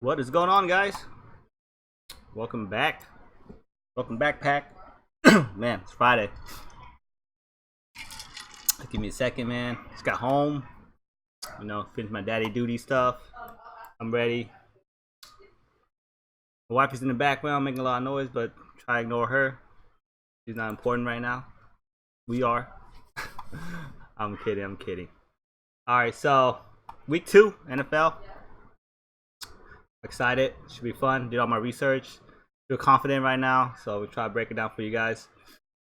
What is going on, guys? Welcome back. Welcome back, Pack. Man, it's Friday. Give me a second, man. Just got home. Finished my daddy duty stuff. I'm ready. My wife is in the background making a lot of noise, but try to ignore her. She's not important right now. We are. I'm kidding. Alright, so week 2, NFL. Excited. Should be fun. Did all my research. Feel confident right now, so we'll try to break it down for you guys.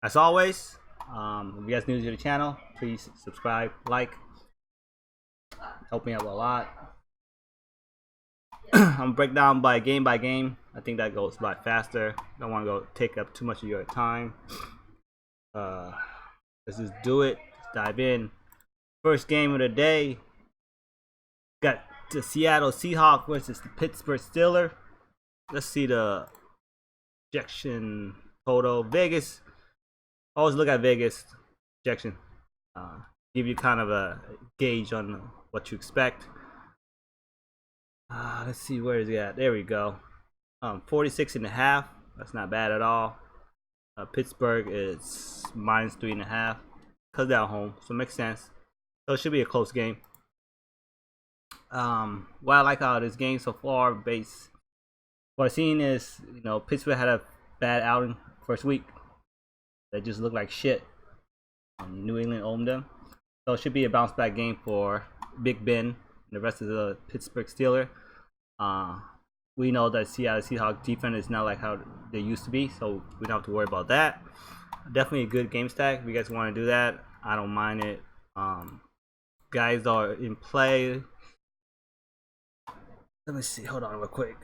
As always, if you guys new to the channel, please subscribe, like. Help me out a lot. I'm gonna break down by game. I think that goes by faster. Don't want to go take up too much of your time. Let's just do it. Let's dive in. First game of the day. Got the Seattle Seahawks versus the Pittsburgh Steelers. Let's see the projection total. Vegas. Always look at Vegas projection. Give you kind of a gauge on what you expect. Let's see, where is he at? There we go. 46.5. That's not bad at all. Pittsburgh is -3.5 because they're at home, so it makes sense. So it should be a close game. What I like out of this game so far, what I've seen is, Pittsburgh had a bad outing first week. They just looked like shit. New England owned them. So it should be a bounce back game for Big Ben and the rest of the Pittsburgh Steelers. We know that Seattle Seahawks defense is not like how they used to be, so we don't have to worry about that. Definitely a good game stack. If you guys want to do that, I don't mind it. Guys are in play. Let me see. Hold on real quick.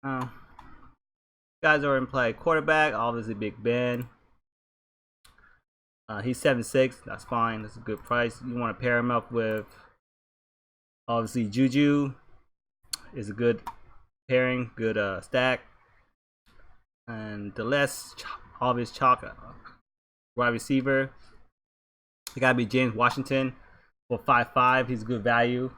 Guys are in play. Quarterback, obviously Big Ben. He's 7'6". That's fine. That's a good price. You want to pair him up with, obviously, Juju is a good pairing, good stack. And the less obvious chalk wide receiver, it gotta be James Washington for 5'5". He's good value.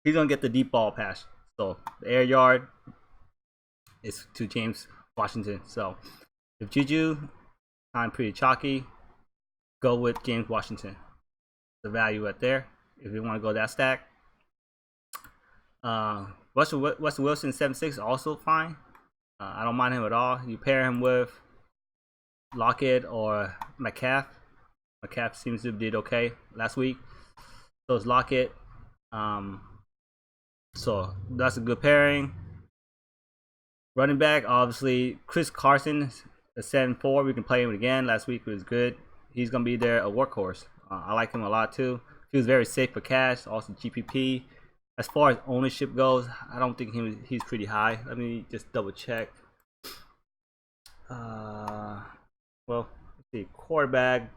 He's gonna get the deep ball pass. So the air yard is to James Washington. So if Juju, I'm pretty chalky, go with James Washington. The value right there. If you want to go that stack. Russell Wilson 7'6", also fine. I don't mind him at all. You pair him with Lockett or McCaff. McCaff seems to did okay last week. So it's Lockett. So that's a good pairing. Running back, obviously, Chris Carson, a 7'4". We can play him again. Last week was good. He's gonna be there, a workhorse. I like him a lot too. He was very safe for cash. Also GPP. As far as ownership goes, I don't think he's pretty high. Let me just double check. Well, let's see. Quarterback,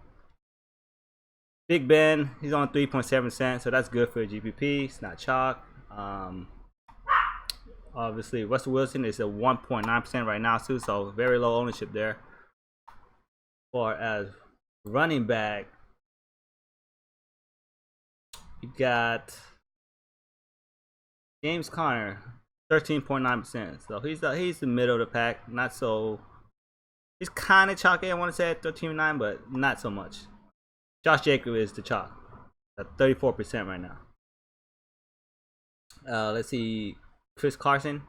Big Ben. He's on 3.7%, so that's good for a GPP. It's not chalk. Obviously, Russell Wilson is at 1.9% right now too, so very low ownership there. As far as running back, you got James Conner, 13.9%. So he's the middle of the pack. Not so. He's kind of chalky. I want to say at 13.9, but not so much. Josh Jacobs is the chalk at 34% right now. Let's see, Chris Carson.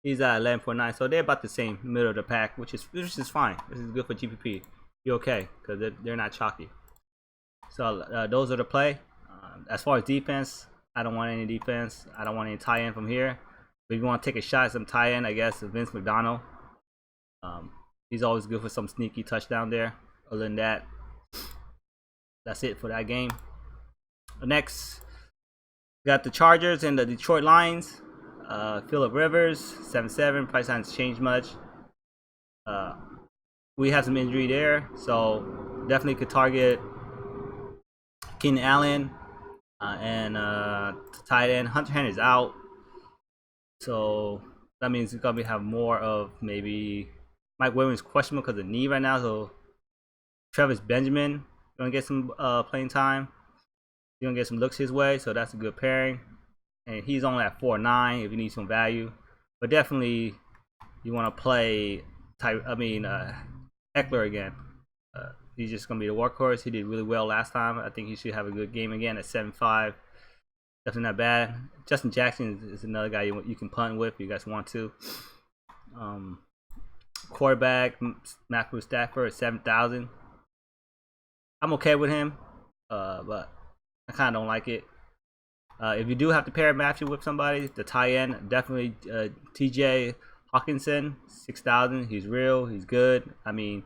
He's at 11.9, so they're about the same, middle of the pack, which is fine. This is good for GPP. You're okay because they're not chalky. So those are the play. As far as defense, I don't want any defense. I don't want any tie-in from here. But if you want to take a shot at some tie-in, I guess Vince McDonald. He's always good for some sneaky touchdown there. Other than that, that's it for that game. Next, we got the Chargers and the Detroit Lions. Phillip Rivers, 7'7". Price hasn't changed much. We have some injury there, so definitely could target Keenan Allen and tight end. Hunter Henry is out, so that means we're gonna have more of maybe Mike Williams questionable because of knee right now. So Travis Benjamin gonna get some playing time. You're gonna get some looks his way, so that's a good pairing. and he's only at 4.9 if you need some value. But definitely you want to play Eckler again. He's just gonna be the workhorse. He did really well last time. I think he should have a good game again at 7.5. Definitely not bad. Justin Jackson is another guy you can punt with if you guys want to. Quarterback Matthew Stafford at 7,000. I'm okay with him, but I kind of don't like it. If you do have to pair Matthew with somebody, the tight end, definitely TJ Hawkinson, 6,000. He's real. He's good. I mean,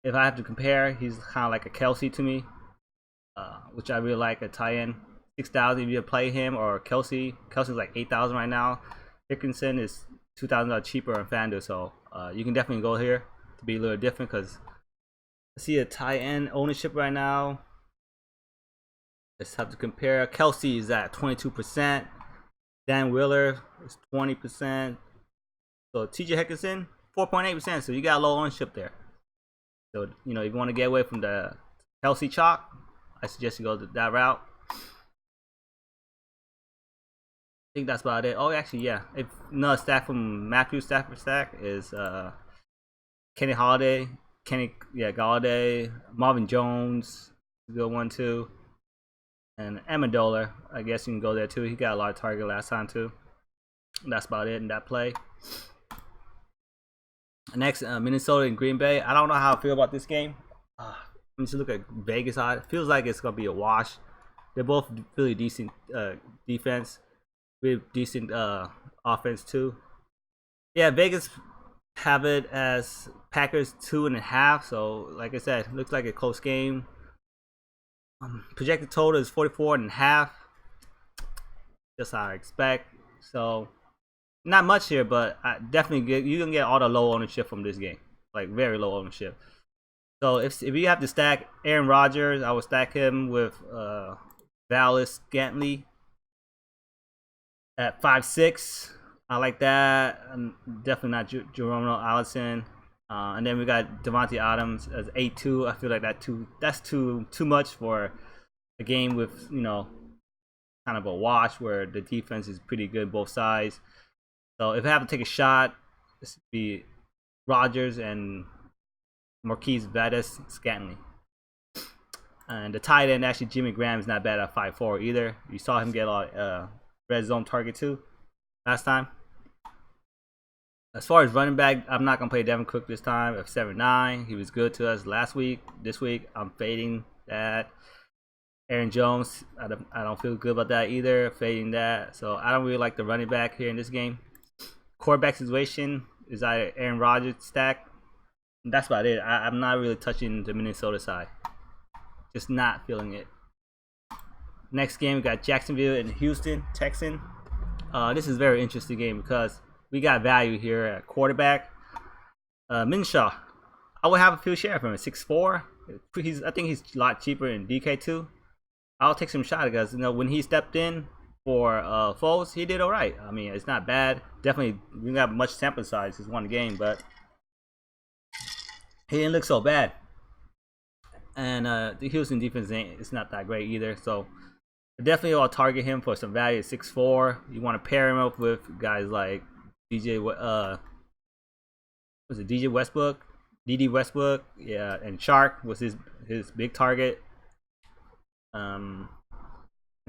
if I have to compare, he's kind of like a Kelsey to me, which I really like a tight end. 6,000 if you play him, or Kelsey's like 8,000 right now. Hickinson is $2,000 cheaper on Fanduel, so you can definitely go here to be a little different. Because I see a tight end ownership right now. Let's have to compare. Kelsey is at 22%. Dan Wheeler is 20%. So TJ Hickinson 4.8%. So you got low ownership there. So if you want to get away from the Kelsey chalk, I suggest you go that route. I think that's about it. Oh, actually, yeah. If another stack from Matthew Stafford stack is Kenny Galladay, Marvin Jones, good one too, and Amendola. I guess you can go there too. He got a lot of target last time too. That's about it in that play. Next, Minnesota and Green Bay. I don't know how I feel about this game. Let me just look at Vegas odds. Feels like it's gonna be a wash. They're both really decent defense. Really decent offense too. Yeah, Vegas have it as Packers 2.5. So like I said, looks like a close game. Projected total is 44.5. Just how I expect. So not much here, but I definitely you can get all the low ownership from this game, like very low ownership. So if you have to stack Aaron Rodgers, I would stack him with Valdes Scantling at 5.6. I like that. Definitely not Jerome Allison. And then we got Devontae Adams as 8.2. I feel like that's too much for a game with kind of a wash where the defense is pretty good both sides. So if I have to take a shot, this would be Rodgers and Marquise Valdes Scantling. And the tight end, actually, Jimmy Graham is not bad at 5.4 either. You saw him get a lot of red zone target too last time. As far as running back, I'm not going to play Devin Cook this time at 7.9. He was good to us last week. This week, I'm fading that. Aaron Jones, I don't feel good about that either. Fading that. So I don't really like the running back here in this game. Quarterback situation is either Aaron Rodgers stack. That's about it. I'm not really touching the Minnesota side. Just not feeling it. Next game, we got Jacksonville and Houston Texans. This is a very interesting game because we got value here at quarterback. Minshew, I would have a few share from him. 6.4. I think he's a lot cheaper in DK2. I'll take some shot because when he stepped in for Foles, he did all right. I mean, it's not bad. Definitely, we don't have much sample size. It's one game, but he didn't look so bad. And the Houston defense it's not that great either. So definitely, I'll target him for some value at 6.4. You want to pair him up with guys like DJ Westbrook, DD Westbrook, yeah, and Shark was his big target. And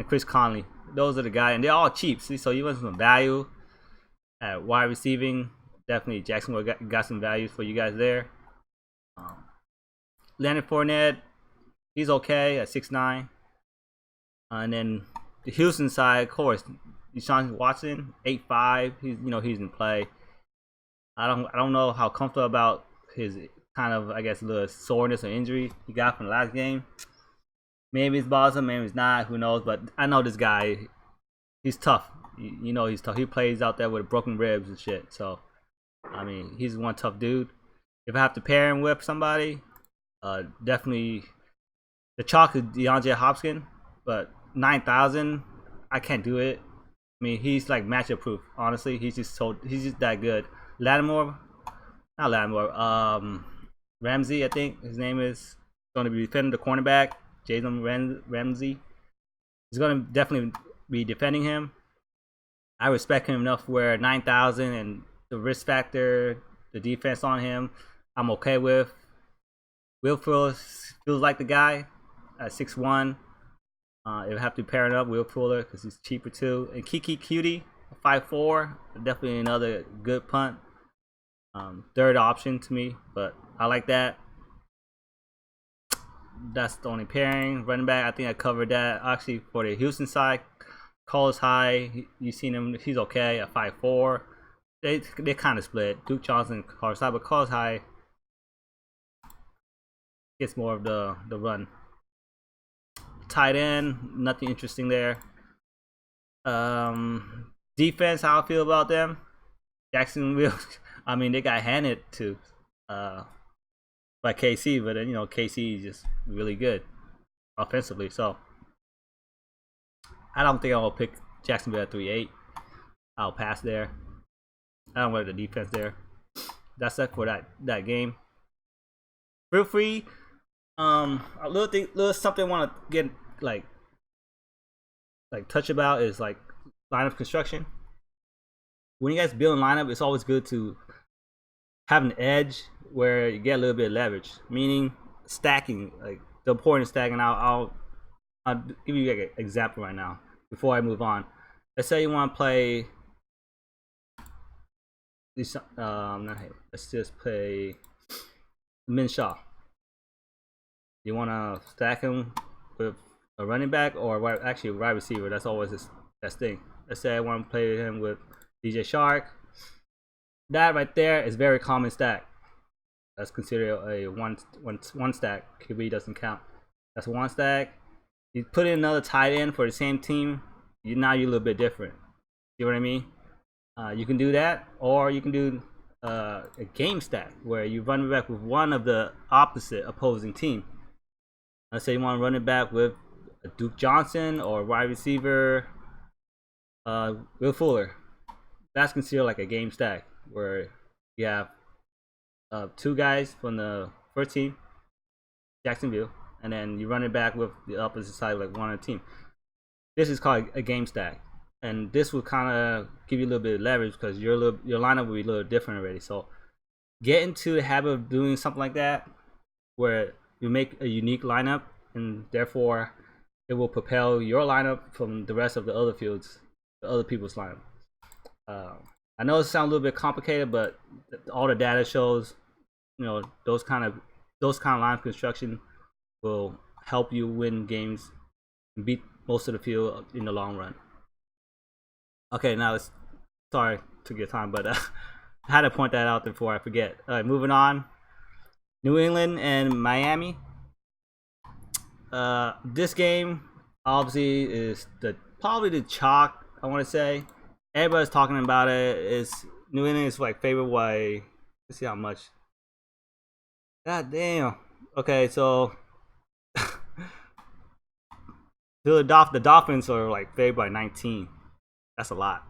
Chris Conley. Those are the guys, and they're all cheap. See, so you want some value at wide receiving. Definitely, Jacksonville got some value for you guys there. Leonard Fournette, he's okay at 6.9. And then the Houston side, of course, Deshaun Watson, 8.5. He's in play. I don't know how comfortable about his kind of, I guess, a little soreness or injury he got from the last game. Maybe it's bothers him, maybe it's not. Who knows? But I know this guy. He's tough. He's tough. He plays out there with broken ribs and shit. So, I mean, he's one tough dude. If I have to pair him with somebody, definitely the chalk is DeAndre Hopkins, but 9,000, I can't do it. I mean, he's like matchup proof. Honestly, he's just that good. Ramsey, I think his name is, going to be defending the cornerback. Jason Ramsey. He's going to definitely be defending him. I respect him enough where 9,000 and the risk factor, the defense on him, I'm okay with. Will feels like the guy at 6'1". It would have to pair it up Will Fuller because he's cheaper too. And Kiki Cutie, 5'4", definitely another good punt. Third option to me, but I like that. That's the only pairing. Running back, I think I covered that. Actually, for the Houston side, Cole's high. You seen him? He's okay at 5'4". They kind of split. Duke Johnson, Cole's high, but Cole's high gets more of the run. Tight end, nothing interesting there. Defense, how I feel about them. Jacksonville, I mean, they got handed to by KC, but then, KC is just really good offensively. So I don't think I'll pick Jacksonville at 3-8. I'll pass there. I don't want the defense there. That's it for that game. Feel free. A little something I want to get like touch about is like lineup construction. When you guys build a lineup, it's always good to have an edge where you get a little bit of leverage, meaning stacking, like the importance of stacking. I'll give you like an example right now before I move on. Let's say you want to play let's just play Minshaw. You want to stack him with a running back or actually a wide receiver. That's always the best thing. Let's say I want to play him with DJ Shark. That right there is very common stack. That's considered a one stack. QB doesn't count. That's one stack. You put in another tight end for the same team. Now you're a little bit different. You know what I mean? You can do that, or you can do a game stack where you run back with one of the opposite opposing team. Let's say you want to run it back with a Duke Johnson or wide receiver Will Fuller. That's considered like a game stack where you have two guys from the first team, Jacksonville, and then you run it back with the opposite side, like one of the team. This is called a game stack, and this will kind of give you a little bit of leverage because your lineup will be a little different already. So get into the habit of doing something like that, where you make a unique lineup, and therefore it will propel your lineup from the rest of the other fields, the other people's lineup. I know it sounds a little bit complicated, but all the data shows, those kind of line construction will help you win games and beat most of the field in the long run. Okay, now sorry took your time, but I had to point that out before I forget. All right, moving on. New England and Miami. This game obviously is probably the chalk. I want to say everybody's talking about it. It's New England is like favored by. Let's see how much. God damn. Okay, so the Dolphins are like favored by 19. That's a lot.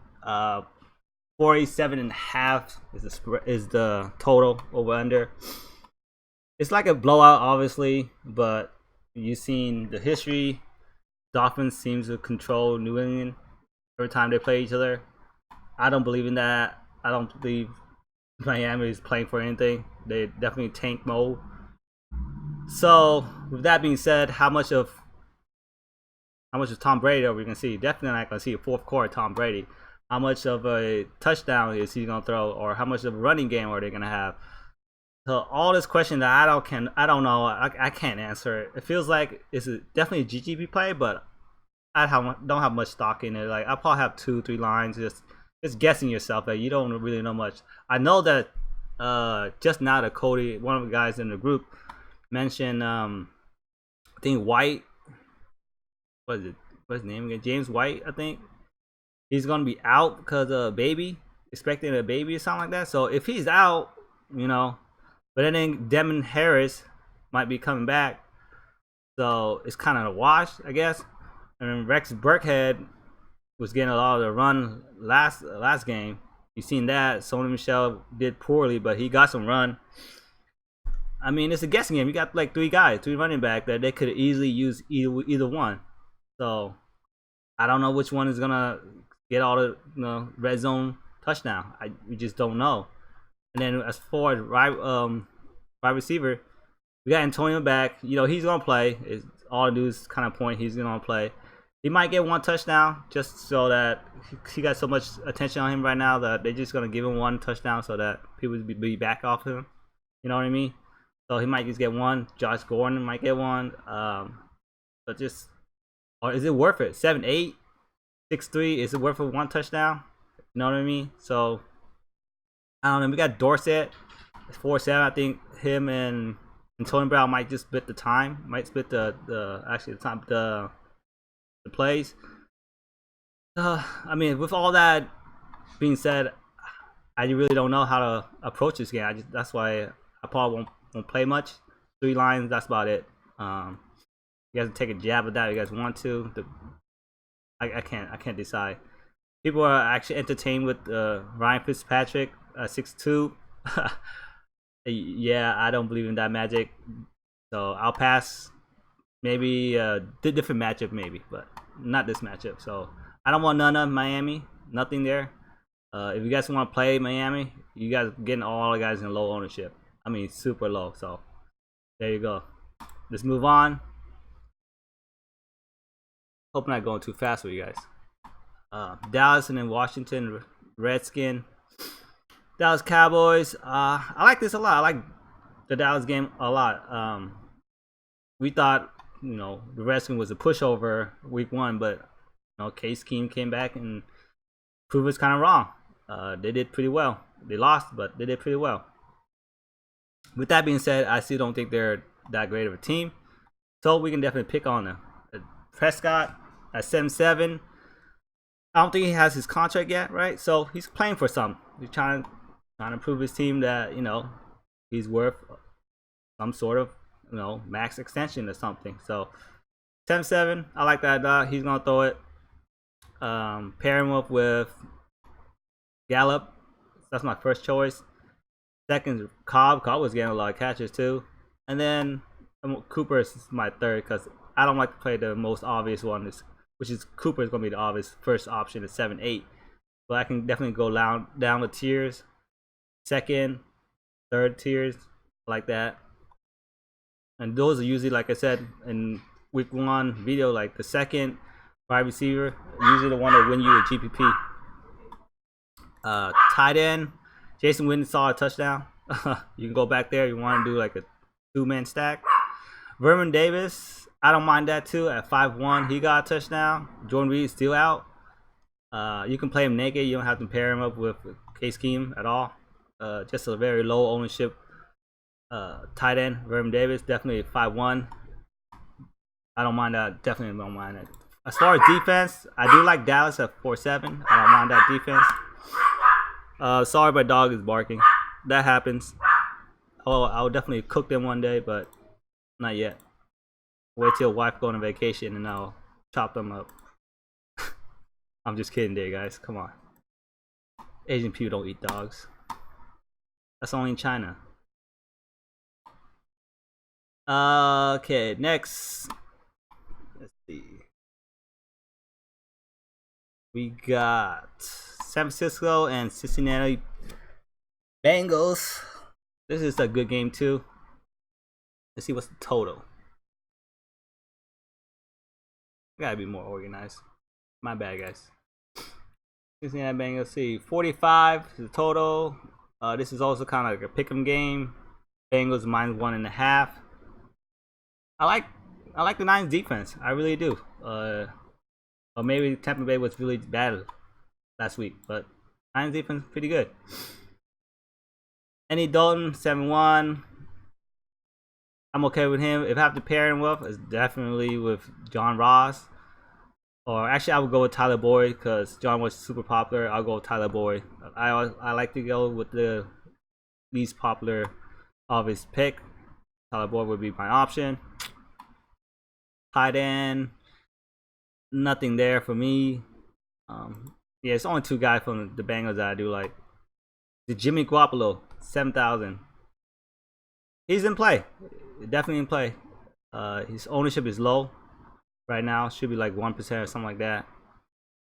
47.5 is the total over under. It's like a blowout, obviously, but you've seen the history. Dolphins seems to control New England every time they play each other. I don't believe in that. I don't believe Miami is playing for anything. They definitely tank mode. So, with that being said, how much of Tom Brady are we gonna see? Definitely not gonna see a fourth quarter Tom Brady. How much of a touchdown is he gonna throw, or how much of a running game are they gonna have? So all this question that I don't know. I can't answer it. It feels like it's definitely a GGP play, but I don't have much stock in it. Like I probably have 2-3 lines, just guessing yourself that you don't really know much. I know that just now that Cody, one of the guys in the group, mentioned I think White. What is it? What's his name again? James White, I think. He's gonna be out because of a baby, expecting a baby or something like that. So if he's out, but then Demon Harris might be coming back, so it's kind of a wash, I guess. And then Rex Burkhead was getting a lot of the run last game. You've seen that. Sony Michel did poorly, but he got some run. I mean, it's a guessing game. You got like three running back that they could easily use either one. So I don't know which one is gonna get all the red zone touchdown. We just don't know. And then as far as wide receiver, we got Antonio back. He's gonna play. It's all the news kind of point. He's gonna play. He might get one touchdown just so that he got so much attention on him right now that they're just gonna give him one touchdown so that people will be back off him. You know what I mean? So he might just get one. Josh Gordon might get one. But just, or is it worth it? 7'8", 6'3", is it worth it one touchdown? You know what I mean? So I don't know. We got Dorsett, 4-7. I think him and Antonio Brown might just split the time. Might split the plays. I mean, with all that being said, I really don't know how to approach this game. That's why I probably won't play much. 3 lines. That's about it. You guys can take a jab at that if you guys want to. I can't decide. People are actually entertained with Ryan Fitzpatrick, 6'2". Yeah, I don't believe in that magic, so I'll pass. Maybe different matchup, maybe, but not this matchup. So I don't want none of Miami. Nothing there. If you guys want to play Miami, you guys getting all the guys in low ownership. I mean, super low. So there you go. Let's move on. Hope I'm not going too fast with you guys. Dallas and then Washington Redskin. Dallas Cowboys. I like this a lot. I like the Dallas game a lot. We thought the Redskins was a pushover week 1, but Case Keenum came back and proved us kind of wrong. They did pretty well. They lost, but they did pretty well. With that being said, I still don't think they're that great of a team. So we can definitely pick on them. Prescott at 7-7. I don't think he has his contract yet, right? So he's playing for something. He's trying to prove his team that he's worth some sort of max extension or something. So 7-7. I like that. He's gonna throw it. Pair him up with Gallup. That's my first choice. Second, Cobb. Cobb was getting a lot of catches too. And then Cooper is my third because I don't like to play the most obvious one, which is Cooper is going to be the obvious first option at 7-8. But I can definitely go down the tiers. Second, third tiers, like that. And those are usually, like I said in week 1 video, like the second wide receiver, usually the one that win you a GPP. Tight end, Jason Witten saw a touchdown. You can go back there. You want to do like a 2-man stack. Vernon Davis, I don't mind that too. At 5-1, he got a touchdown. Jordan Reed is still out. You can play him naked. You don't have to pair him up with Case Keenum at all. Just a very low ownership tight end. Vernon Davis, definitely 5-1. I don't mind that. Definitely don't mind it. As far as defense, I do like Dallas at 4-7. I don't mind that defense. Sorry, my dog is barking. That happens. Oh, I'll definitely cook them one day, but not yet. Wait till wife go on vacation and I'll chop them up. I'm just kidding there, guys. Come on. Asian people don't eat dogs. That's only in China. Okay, next. Let's see. We got San Francisco and Cincinnati Bengals. This is a good game too. Let's see what's the total. Gotta be more organized. My bad, guys. Cincinnati Bengals. See, 45 is the total. This is also kind of like a pick'em game. Bengals -1.5. I like the Niners defense. I really do. Or maybe Tampa Bay was really bad last week, but Niners defense pretty good. Andy Dalton 7-1. I'm okay with him. If I have to pair him with, it's definitely with John Ross. Or actually, I would go with Tyler Boyd because John was super popular. I'll go with Tyler Boyd. I like to go with the least popular of his pick. Tyler Boyd would be my option. Tight end, nothing there for me. Yeah, it's only 2 guys from the Bengals that I do like. The Jimmy Garoppolo, 7,000. He's in play. Definitely in play. His ownership is low right now. Should be like 1% or something like that.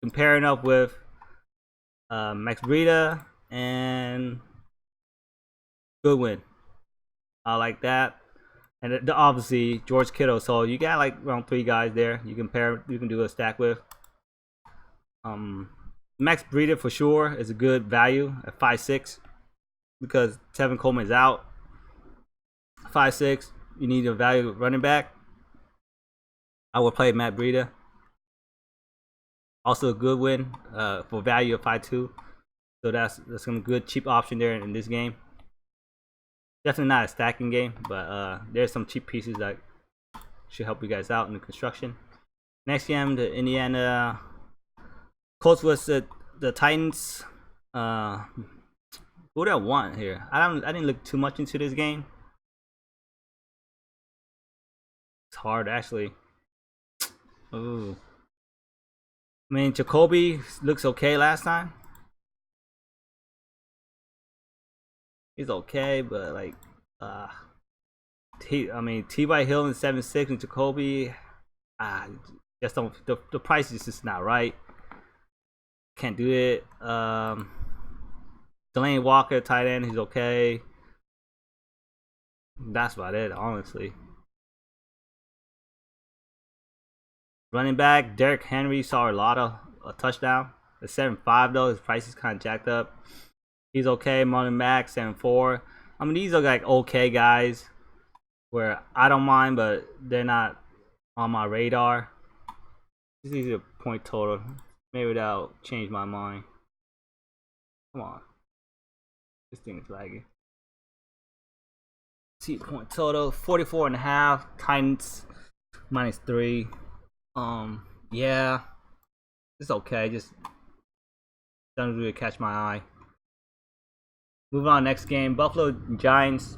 Comparing up with Max Breida and Goodwin. I like that. And obviously George Kittle. So you got like around 3 guys there. You can do a stack with. Max Breida for sure is a good value at 5'6", because Tevin Coleman is out. 5'6", you need a value running back. I would play Matt Breida. Also a good win for value of 5'2". So that's some good cheap option there in this game. Definitely not a stacking game, but there's some cheap pieces that should help you guys out in the construction. Next game, the Indiana Colts vs the Titans. Who do I want here? I didn't look too much into this game. It's hard actually. Ooh. I mean, Jacoby looks okay last time. He's okay, but like, T.Y. Hill in 7'6" and Jacoby, just don't. The price is just not right. Can't do it. Delaney Walker, tight end, he's okay. That's about it, honestly. Running back, Derrick Henry saw a touchdown. The 7.5 though, his price is kind of jacked up. He's okay. Marlon Mack, 7.4. I mean, these are like okay guys where I don't mind, but they're not on my radar. This is a point total. Maybe that'll change my mind. Come on. This thing is laggy. See, point total 44.5. Titans -3. Yeah, it's okay. Just doesn't really catch my eye. Moving on, next game, Buffalo Giants.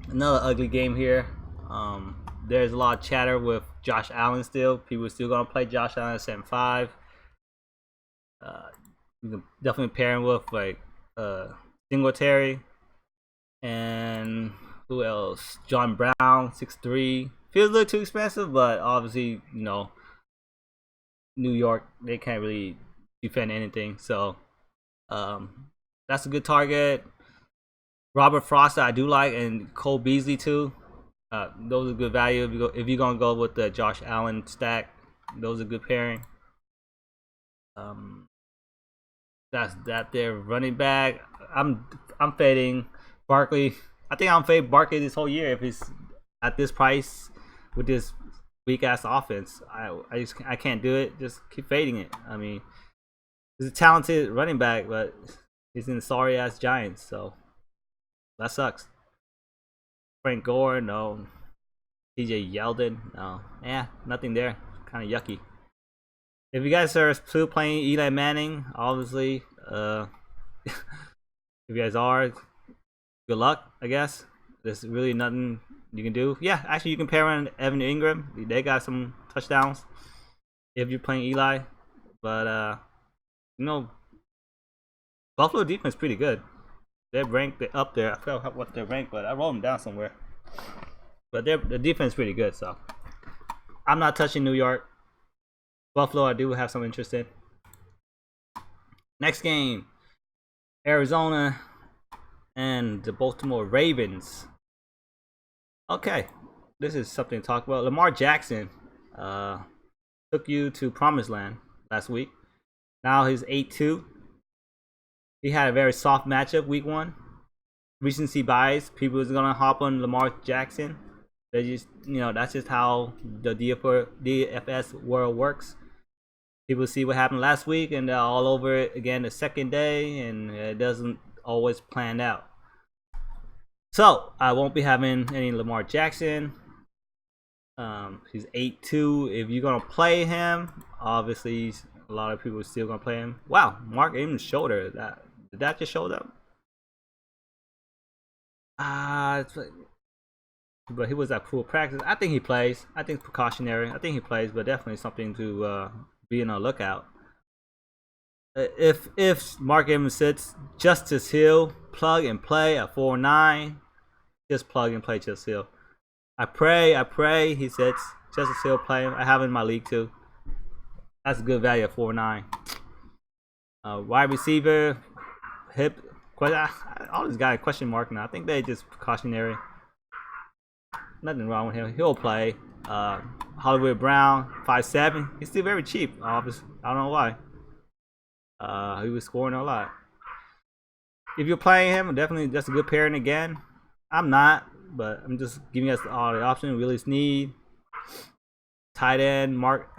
Another ugly game here. There's a lot of chatter with Josh Allen still. People are still gonna play Josh Allen at 7.5. You can definitely pair him with like Singletary and who else? John Brown, 6'3". Feels a little too expensive, but obviously, you know, New York, they can't really defend anything. So that's a good target. Robert Frost, I do like, and Cole Beasley too. Those are good value if you're gonna go with the Josh Allen stack. Those are good pairing. That's that there. Running back, I'm fading Barkley. I think I'm fading Barkley this whole year if he's at this price with this weak ass offense. I can't do it. Just keep fading it. I mean, he's a talented running back, but he's in the sorry ass Giants, so that sucks. Frank Gore, no. TJ Yeldon, no. Yeah, nothing there. Kind of yucky. If you guys are still playing Eli Manning, obviously, if you guys are, good luck, I guess. There's really nothing you can do. Yeah, actually, you can pair on Evan Ingram. They got some touchdowns if you're playing Eli. But, you know, Buffalo defense is pretty good. They're ranked up there. I forgot what they're ranked, but I wrote them down somewhere. But the defense is pretty good, so I'm not touching New York. Buffalo, I do have some interest in. Next game, Arizona and the Baltimore Ravens. Okay, this is something to talk about. Lamar Jackson took you to Promised Land last week. Now he's 8-2. He had a very soft matchup week 1. Recency bias. People is gonna hop on Lamar Jackson. They just, you know, that's just how the DFS world works. People see what happened last week and they're all over it again the second day, and it doesn't always plan out. So I won't be having any Lamar Jackson. He's 8-2. If you're gonna play him, obviously a lot of people are still gonna play him. Wow, Mark Ingram's shoulder. Did that just show up? But he was at full practice. I think he plays. I think it's precautionary. I think he plays, but definitely something to be on the lookout. If Mark Ingram sits, Justice Hill, plug and play at 4.9. Just plug and play Justice Hill. I pray he sits. Justice Hill play him. I have him in my league too. That's a good value at 4.9. Wide receiver, hip. All these guys question mark now. I think they just precautionary. Nothing wrong with him. He'll play. Hollywood Brown, 5.7. He's still very cheap. Obviously, I don't know why. He was scoring a lot. If you're playing him, definitely that's a good pairing again. I'm not, but I'm just giving us all the options we really need. Tight end, Mark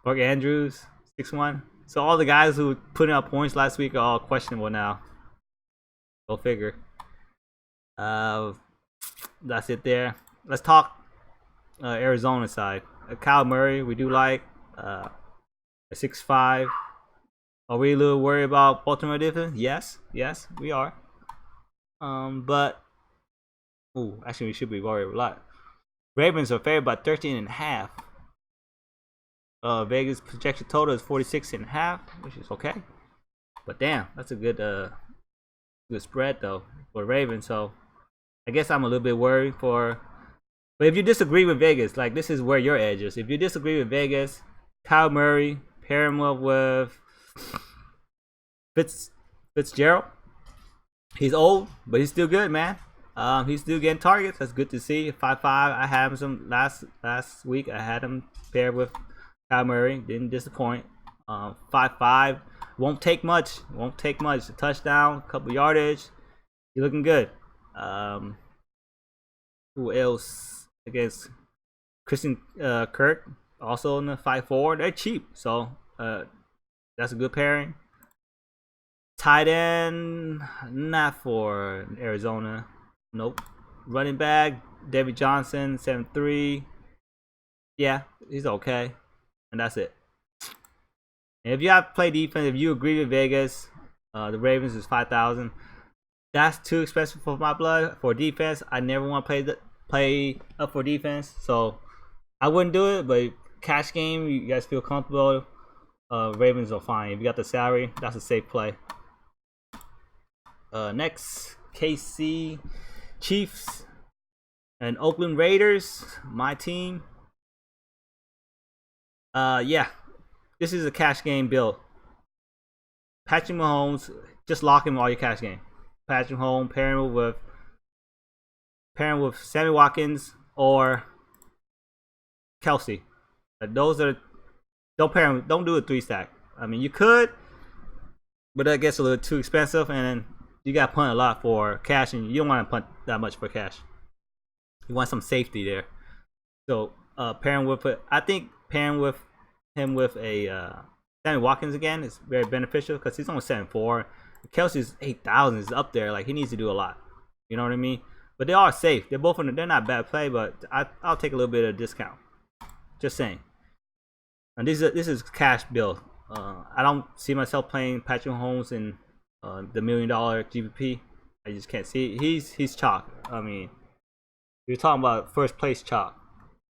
Andrews, 6.1. So all the guys who were putting up points last week are all questionable now. Go figure. That's it there. Let's talk Arizona side. Kyle Murray, we do like. 6.5. Are we a little worried about Baltimore defense? Yes, we are. But actually we should be worried a lot. Ravens are favored by 13.5. Vegas projection total is 46.5, which is okay. But damn, that's a good good spread though for Ravens. So I guess I'm a little bit worried for. But if you disagree with Vegas, like this is where your edge is. If you disagree with Vegas, Kyle Murray, pair him up with Fitzgerald. He's old, but he's still good, man. He's still getting targets. That's good to see. 5.5. I had him some last week. I had him paired with Kyle Murray. Didn't disappoint. 5.5. Won't take much. A touchdown, a couple yardage. You're looking good. Who else? Against Christian Kirk, also in the 5.4. They're cheap, so that's a good pairing. Tight end, not for Arizona. Nope. Running back, David Johnson, 7.3. Yeah, he's okay. And that's it. And if you have to play defense, if you agree with Vegas, the Ravens is 5,000. That's too expensive for my blood. For defense, I never want to play up for defense. So I wouldn't do it, but cash game, you guys feel comfortable. Ravens are fine. If you got the salary, that's a safe play. Next, KC Chiefs and Oakland Raiders, my team. Yeah, this is a cash game build. Patrick Mahomes, just lock him all your cash game. Patrick Mahomes pairing with Sammy Watkins or Kelsey. Those are don't do a 3-stack. I mean, you could, but that gets a little too expensive, and then you got to punt a lot for cash, and you don't want to punt that much for cash. You want some safety there. So pairing with him with a Sammy Watkins again is very beneficial because he's only 7.4. Kelsey's 8,000 is up there. Like, he needs to do a lot. You know what I mean? But they are safe. They're not bad play, but I'll take a little bit of discount. Just saying. And this is cash build. I don't see myself playing Patrick Mahomes in the $1 million GPP. I just can't see it. He's chalk. I mean, you're talking about first place chalk.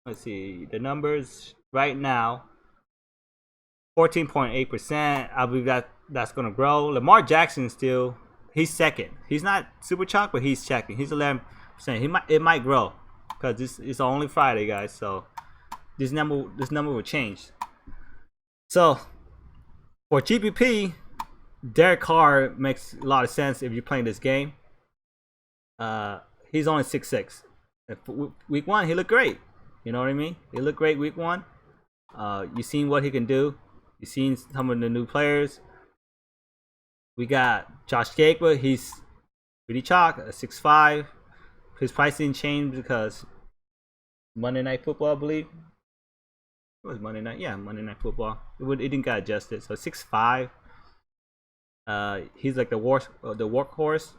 Let's see the numbers right now. 14.8%. I believe that's gonna grow. Lamar Jackson he's second. He's not super chalk, but he's checking. He's 11%. It might grow because it's only Friday, guys. So this number will change. So for GPP, Derek Carr makes a lot of sense if you're playing this game. He's only 6.6. Week 1, he looked great. You know what I mean? He looked great week 1. You seen what he can do. You seen some of the new players. We got Josh Jacobs. He's pretty chalk, 6.5. His pricing changed because Monday Night Football, I believe. It was Monday night. Yeah, Monday Night Football. It didn't get adjusted. So 6.5. He's like the workhorse.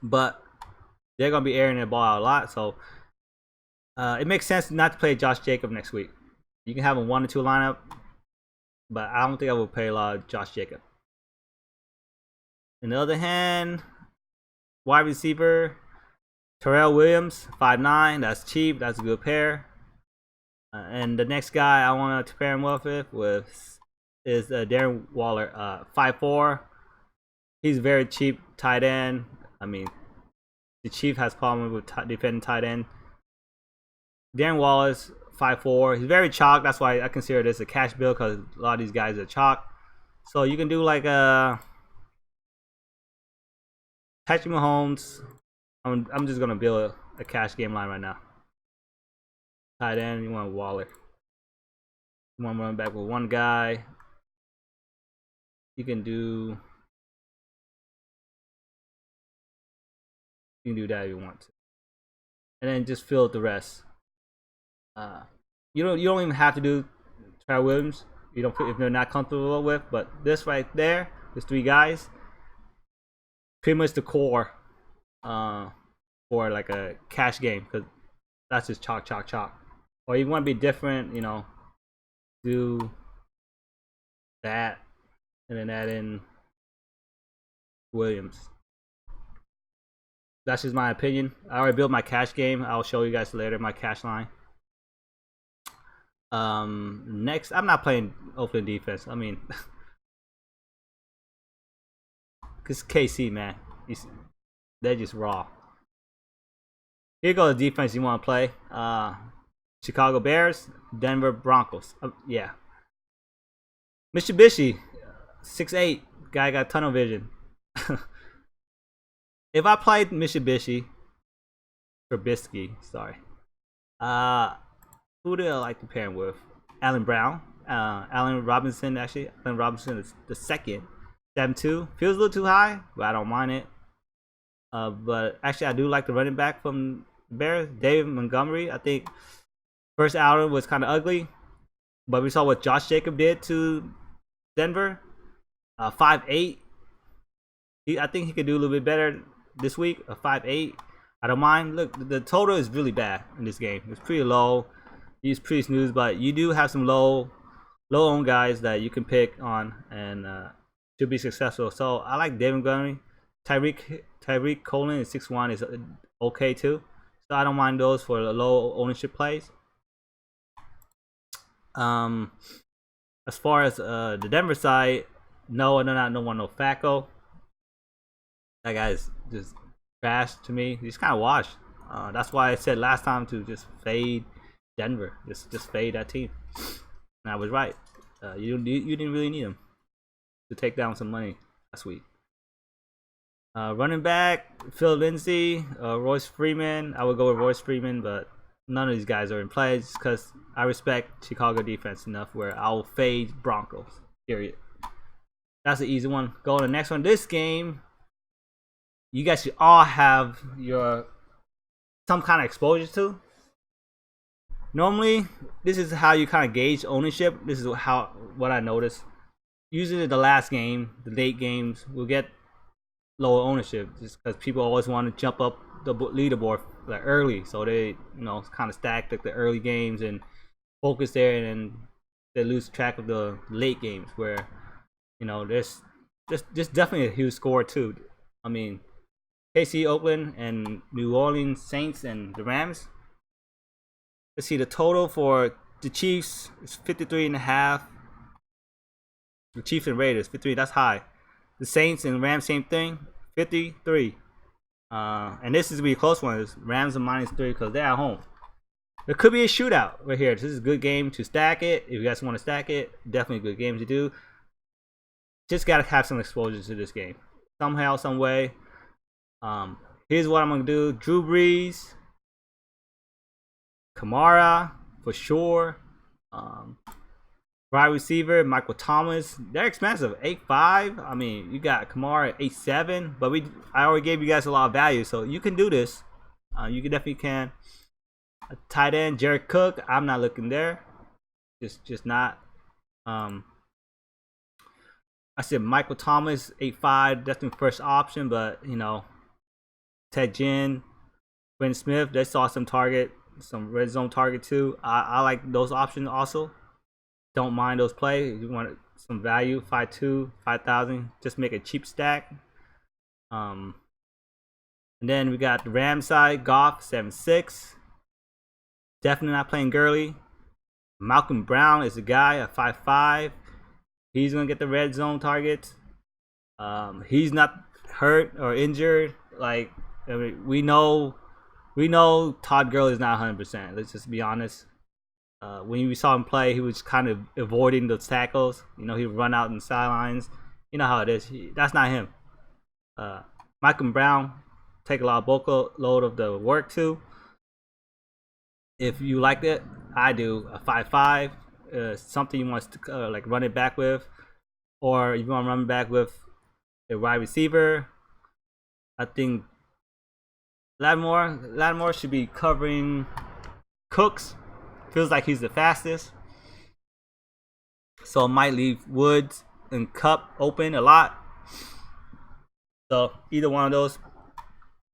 But they're gonna be airing the ball out a lot, so it makes sense not to play Josh Jacobs next week. You can have a 1 or 2 lineup, but I don't think I will play a lot of Josh Jacobs. On the other hand, wide receiver Terrell Williams, 5.9. That's cheap. That's a good pair. And the next guy I want to pair him with is Darren Waller, 5.4. He's very cheap tight end. I mean, the Chief has problems with defending tight end. Darren Wallace, 5-4. He's very chalk. That's why I consider this a cash build, because a lot of these guys are chalk. So you can do like a Patrick Mahomes. I'm just gonna build a cash game line right now. Tight end, you want Waller. You want to run back with one guy. You can do that if you want to, and then just fill out the rest. You don't even have to do Trey Williams. You don't if they're not comfortable with, but this right there, there's 3 guys, pretty much the core for like a cash game, because that's just chalk. Or you want to be different, you know, do that and then add in Williams. That's just my opinion. I already built my cash game. I'll show you guys later my cash line. Next, I'm not playing Oakland defense. I mean, cause KC, man, they're just raw. Here goes the defense you want to play. Chicago Bears, Denver Broncos. Yeah. Mitsubishi, 6'8", guy got tunnel vision. If I played Mitsubishi, sorry. Who do I like to pair him with? Allen Brown, Allen Robinson. Actually, Allen Robinson is the second. 7'2", feels a little too high, but I don't mind it. But actually, I do like the running back from Bears, David Montgomery. I think first outing was kind of ugly, but we saw what Josh Jacobs did to Denver. 5'8". I think he could do a little bit better this week. A 5'8". I don't mind. Look, the total is really bad in this game. It's pretty low. He's pretty snooze, but you do have some low owned guys that you can pick on and should be successful. So I like David Montgomery. Tyreek Colin is 6'1", is okay too. So I don't mind those for the low ownership plays. As far as the Denver side, no Facco. That guy's just trash to me. He's kind of washed. That's why I said last time to just fade Denver. Just fade that team. And I was right. You didn't really need him to take down some money last week. Running back, Phil Lindsay, Royce Freeman. I would go with Royce Freeman, but none of these guys are in play just because I respect Chicago defense enough where I'll fade Broncos. Period. That's an easy one. Go to the next one. This game, you guys should all have some kind of exposure to. Normally, this is how you kind of gauge ownership. This is what I noticed. Usually, the last game, the late games, will get lower ownership just because people always want to jump up the leaderboard like early, so they kind of stack like the early games and focus there, and then they lose track of the late games where there's just definitely a huge score too. I mean, KC, Oakland, and New Orleans Saints and the Rams. Let's see, the total for the Chiefs is 53.5. The Chiefs and Raiders 53. That's high. The Saints and Rams, same thing, 53. And this is gonna be a close one. It's Rams are -3 because they're at home. There could be a shootout right here. This is a good game to stack it. If you guys want to stack it, definitely a good game to do. Just gotta have some exposure to this game somehow, some way. Here's what I'm gonna do: Drew Brees, Kamara for sure. Wide receiver, Michael Thomas. They're expensive, 8.5. I mean, you got Kamara at 8.7, but I already gave you guys a lot of value, so you can do this. You definitely can. A tight end, Jared Cook. I'm not looking there. Just not. I said Michael Thomas, 8.5. Definitely first option, but Ted Ginn, Quinn Smith. They saw some red zone target too. I like those options also. Don't mind those plays. If you want some value, 5.2, 5,000. Just make a cheap stack. And then we got the Rams side, Goff, 7.6. Definitely not playing Gurley. Malcolm Brown is the guy at 5.5. He's gonna get the red zone targets. He's not hurt or injured. Like, I mean, we know Todd Gurley is not 100%. Let's just be honest. When we saw him play, he was kind of avoiding those tackles. You know, he would run out in the sidelines. You know how it is. That's not him. Michael Brown take a lot of bulk load of the work too. If you like it, I do. A 5.5, something you want to like run it back with, or if you want to run back with a wide receiver, I think Lattimore should be covering Cooks. Feels like he's the fastest, so it might leave Woods and Cup open a lot. So either one of those,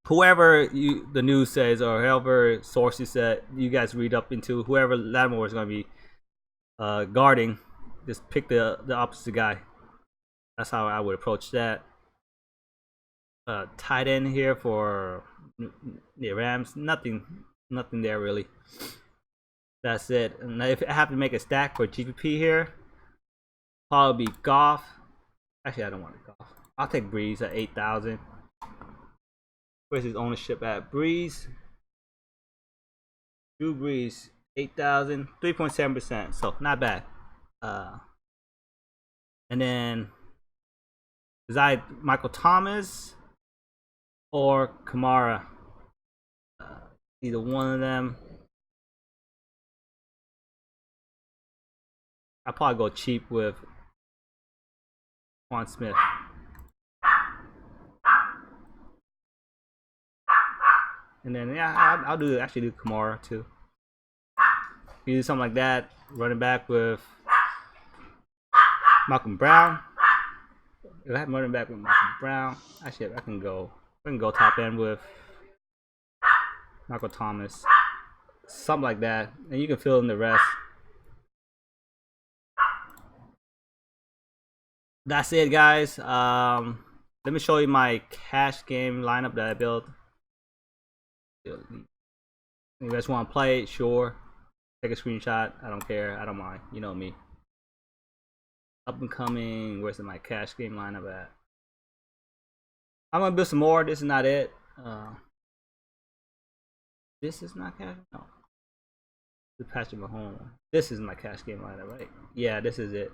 whoever the news says or whoever sources said, you guys read up into, whoever Lattimore is going to be guarding, just pick the opposite guy. That's how I would approach that. Tight end here for the Rams, nothing there really. That's it. And if I have to make a stack for GPP here, probably be Goff. Actually, I don't want to Goff. I'll take Breeze at 8,000. Where's his ownership at? Breeze. Drew Brees, 8,000, 3.7%. So not bad. And then is I Michael Thomas or Kamara? Either one of them. I'll probably go cheap with Quan Smith. And then yeah, I'll actually do Kamara too. You do something like that, running back with Malcolm Brown. If I have running back with Malcolm Brown, actually I can go top end with Michael Thomas, something like that, and you can fill in the rest. That's it, guys. Let me show you my cash game lineup that I built. You guys want to play it? Sure. Take a screenshot. I don't care. I don't mind. You know me. Up and coming. Where's my cash game lineup at? I'm gonna build some more. This is not it. This is not cash. No. The Patrick Mahomes. This is my cash game lineup, right? Yeah, this is it.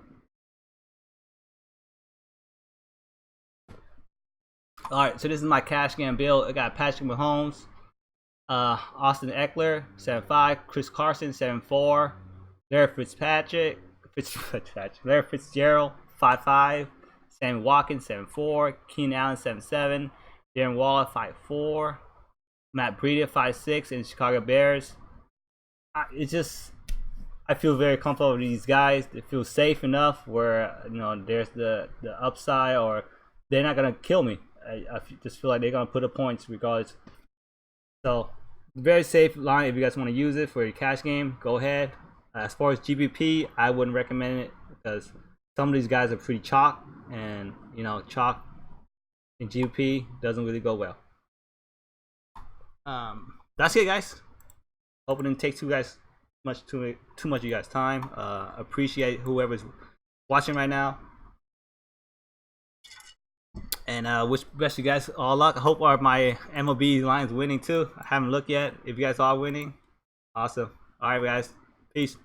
Alright, so this is my cash game build. I got Patrick Mahomes, Austin Eckler, 7.5, Chris Carson, 7.4, Larry Fitzgerald, 5.5, Sammy Watkins, 7.4, Keenan Allen, 7.7, Darren Waller, 5.4, Matt Breida, 5.6, and Chicago Bears. I feel very comfortable with these guys. They feel safe enough where, you know, there's the upside, or they're not gonna kill me. I just feel like they're gonna put up points regardless. So very safe line. If you guys want to use it for your cash game, go ahead. As far as GBP, I wouldn't recommend it because some of these guys are pretty chalk, and you know, chalk in GBP doesn't really go well. That's it, guys. Hope it didn't take too much of you guys' time. Appreciate whoever's watching right now. And wish best you guys all luck. I hope my MLB line's winning too. I haven't looked yet. If you guys are winning, awesome. All right, guys. Peace.